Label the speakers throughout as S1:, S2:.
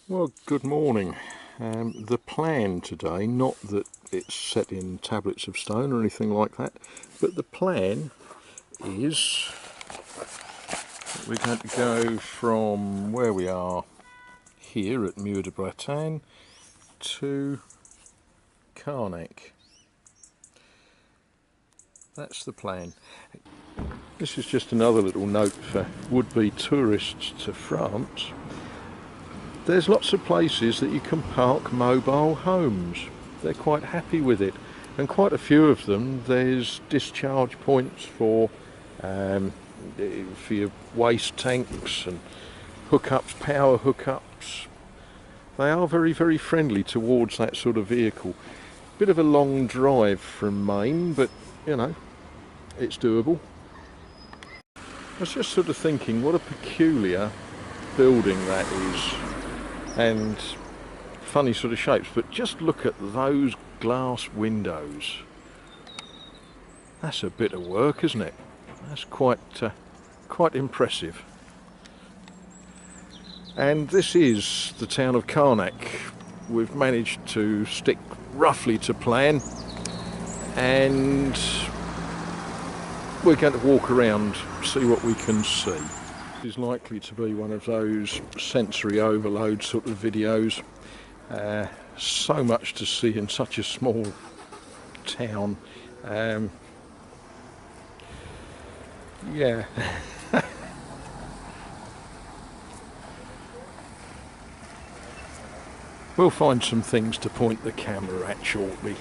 S1: Well, good morning. The plan today, not that it's set in tablets of stone or anything like that, but the plan is that we're going to go from where we are here at Muir de Bretagne to Carnac. That's the plan. This is just another little note for would-be tourists to France. There's lots of places that you can park mobile homes. They're quite happy with it, and quite a few of them there's discharge points for your waste tanks and hookups, power hookups. They are very, very friendly towards that sort of vehicle. Bit of a long drive from Maine, but you know, it's doable. I was just sort of thinking what a peculiar building that is, and funny sort of shapes, but just look at those glass windows. That's a bit of work, isn't it? That's quite impressive. And this is the town of Carnac. We've managed to stick roughly to plan, and we're going to walk around, see what we can see. This is likely to be one of those sensory overload sort of videos. So much to see in such a small town. Yeah. We'll find some things to point the camera at shortly.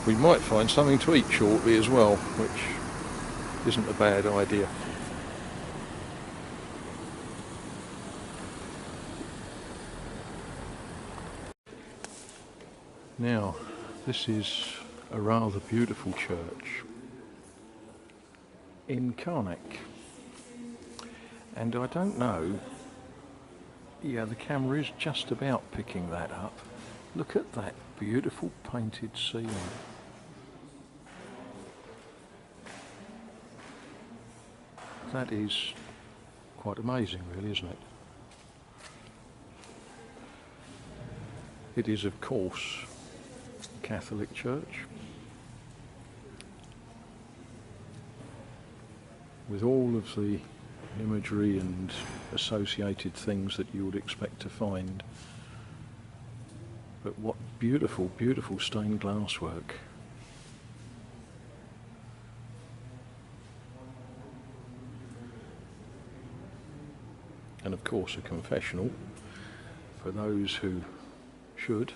S1: We might find something to eat shortly as well, which isn't a bad idea. Now, this is a rather beautiful church in Carnac. And I don't know, yeah, the camera is just about picking that up. Look at that beautiful painted ceiling. That is quite amazing, really, isn't it? It is, of course, a Catholic church with all of the imagery and associated things that you would expect to find. But what beautiful, beautiful stained glass work. And of course a confessional for those who should.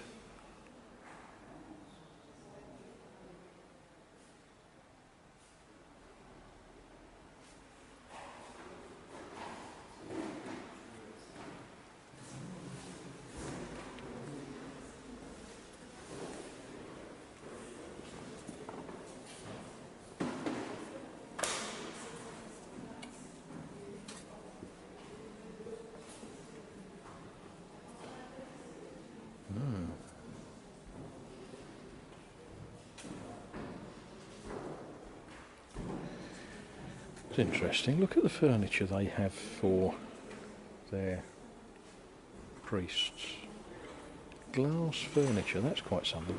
S1: It's interesting. Look at the furniture they have for their priests. Glass furniture, that's quite something.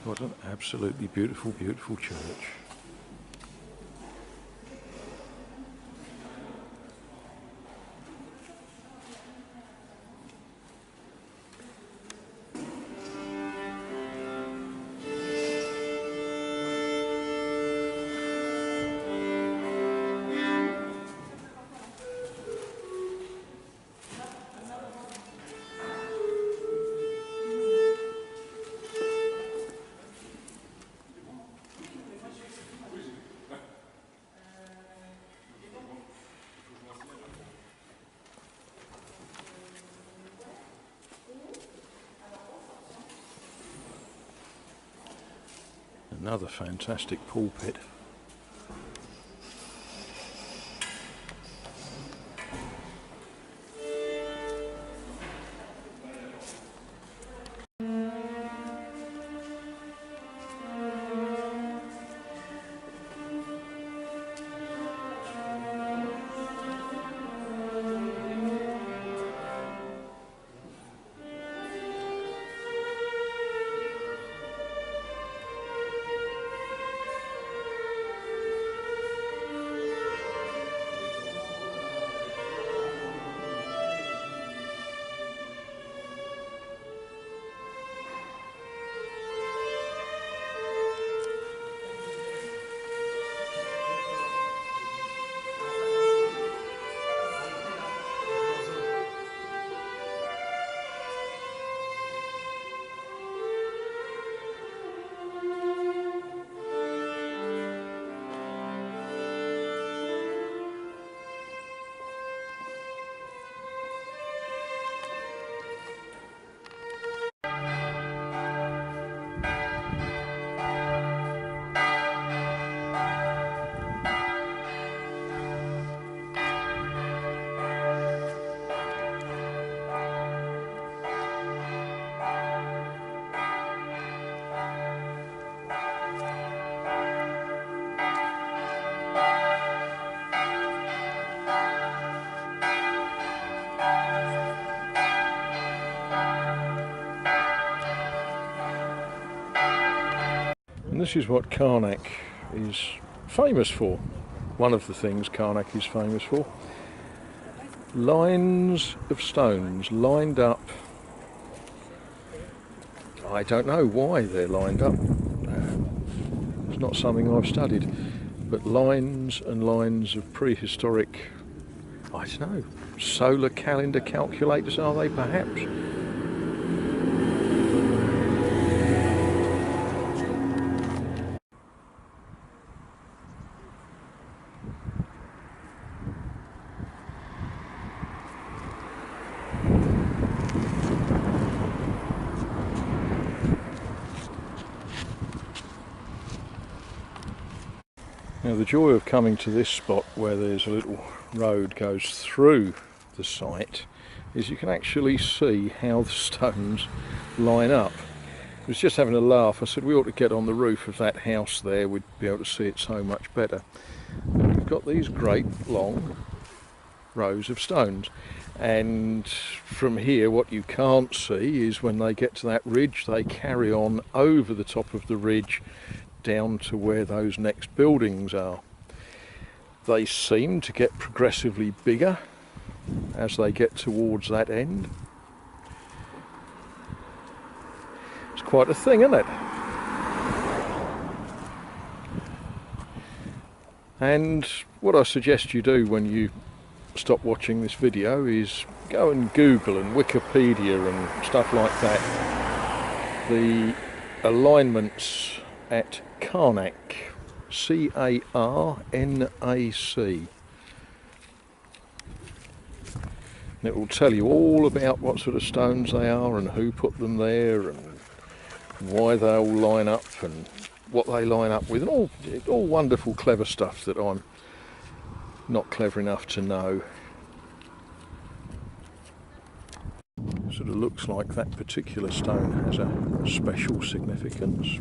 S1: What an absolutely beautiful, beautiful church. Another fantastic pulpit. And this is what Carnac is famous for. One of the things Carnac is famous for. Lines of stones lined up. I don't know why they're lined up. It's not something I've studied. But lines and lines of prehistoric, I don't know, solar calendar calculators are they perhaps? Now the joy of coming to this spot where there's a little road goes through the site is you can actually see how the stones line up. I was just having a laugh. I said we ought to get on the roof of that house there, we'd be able to see it so much better. And we've got these great long rows of stones, and from here what you can't see is when they get to that ridge they carry on over the top of the ridge down to where those next buildings are. They seem to get progressively bigger as they get towards that end. It's quite a thing, isn't it? And what I suggest you do when you stop watching this video is go and Google and Wikipedia and stuff like that the alignments at Carnac, C-A-R-N-A-C. And it will tell you all about what sort of stones they are and who put them there and why they all line up and what they line up with, and all wonderful clever stuff that I'm not clever enough to know. Sort of looks like that particular stone has a special significance.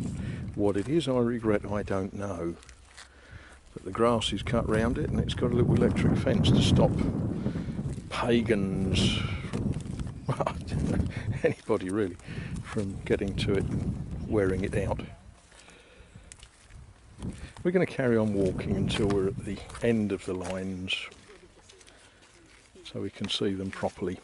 S1: What it is, I regret I don't know. But the grass is cut round it and it's got a little electric fence to stop pagans, well, anybody really, from getting to it and wearing it out. We're going to carry on walking until we're at the end of the lines so we can see them properly.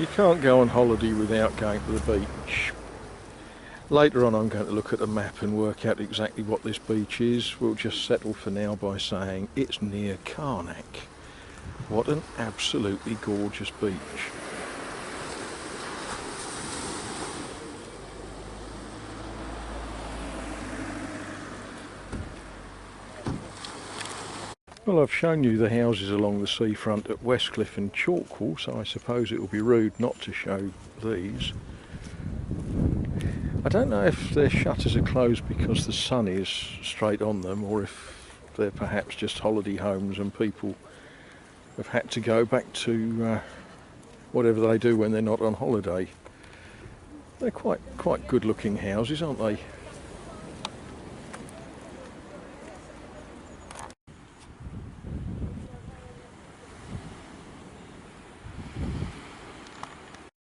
S1: You can't go on holiday without going to the beach. Later on I'm going to look at a map and work out exactly what this beach is. We'll just settle for now by saying it's near Carnac. What an absolutely gorgeous beach. Well, I've shown you the houses along the seafront at Westcliff and Chalkwell, so I suppose it will be rude not to show these. I don't know if their shutters are closed because the sun is straight on them, or if they're perhaps just holiday homes and people have had to go back to whatever they do when they're not on holiday. They're quite good looking houses, aren't they?